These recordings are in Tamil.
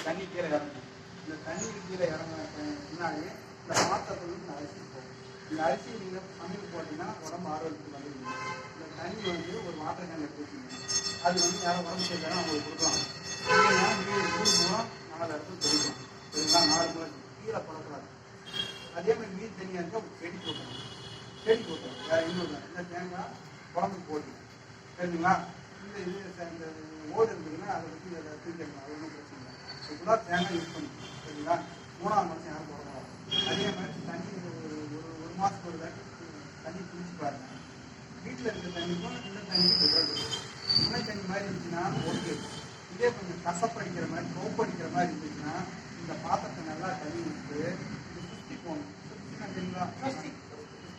தண்ணி கீழே இறங்கணும். இந்த தண்ணி கீழே இறங்கின பின்னாடி இந்த பாத்திரத்தில் இந்த அரிசி போகும். இந்த அரிசி நீங்கள் சமையல் போட்டிங்கன்னா உடம்பு ஆரோக்கியத்துக்கு வந்துருக்கீங்க. இந்த தண்ணி ஒரு வாட்டர் கேன் எடுத்துருக்கீங்க. அது யாரும் உடம்பு செய்யலாம் அவங்களுக்கு கொடுக்கலாம். இல்லைன்னா நீங்கள் 3 மூலம் 4 இடத்துல தெளிக்கலாம். சரிங்களா? 4 மூலம் கீழே படக்கூடாது. அதே மாதிரி மீன் தண்ணியாக இருந்தால் செடி போட்டணும். செடி போட்டணும். வேறு இன்னொரு இந்த தேங்காய் குழம்புக்கு போட்டு சரிங்களா? இந்த ஓடு இருக்குதுன்னா அதை வச்சு தூக்கிடலாம். அது ஒன்றும் பிரச்சனை இல்லை. ஃபுல்லாக தேங்காய் யூஸ் பண்ணிக்கணும். சரிங்களா? 3ஆவது மாதம் யாரும் போடக்கூடாது. அதே மாதிரி தண்ணி ஒரு மாதத்துக்கு ஒரு தாட்டி தண்ணி குடிச்சு பாருங்க. வீட்டில் இருக்கிற தண்ணிக்கும் இந்த தண்ணிக்கும் டிஃப்ரெண்ட் இருக்குது. முனை தண்ணி மாதிரி இருந்துச்சுன்னா ஓகே. இதே கொஞ்சம் கசப்படிக்கிற மாதிரி கவுப்படிக்கிற மாதிரி இருந்துச்சுன்னா இந்த பாத்திரத்தை நல்லா தண்ணி விட்டு இது சுற்றி போகணும். சுற்றினா தெரியுங்களா?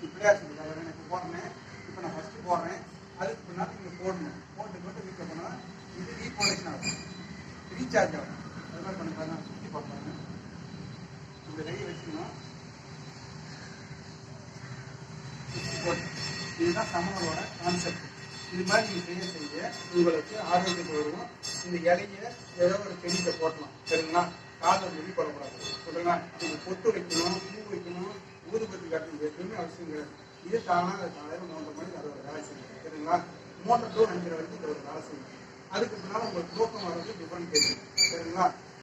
இப்படியா இருக்குது. அதை எனக்கு போடுறேன். இப்போ நான் ஃபஸ்ட்டு போடுறேன். அதுக்கு பின்னாடி நீங்கள் போடணும். போட்டு வீட்டில் போனால் இது ரீபோலேஷன் ஆகும், ரீசார்ஜ் ஆகும். அது மாதிரி பண்ணி பாருங்க. சுற்றி பார்ப்பாங்க. இந்த ரெடி வச்சுக்கணும். சுற்றி போட்டு இதுதான் சமணரோட கான்செப்ட். இது மாதிரி நீங்கள் செய்ய உங்களுக்கு ஆரோக்கியத்தை வருவோம். இந்த இலையை ஏதோ ஒரு செடியில் போட்டலாம். சரிங்களா? காலில் வெளி போடக்கூடாது. சொல்லுங்களா? நீங்கள் பொட்டு வைக்கணும், பூ வைக்கணும், ஊதுபத்தி காட்டணும். எதுவுமே அவசியம் கிடையாது. இது தானாக காலையில் 3 மணிக்கு அதோட வேலை செய்யும். சரிங்களா? 3 to 5 வரைக்கும் இதோட வேலை செய்யும். அதுக்கு பின்னால் உங்களுக்கு தூக்கம் வர்றது டிஃபரெண்ட் தெரியும். சரிங்களா?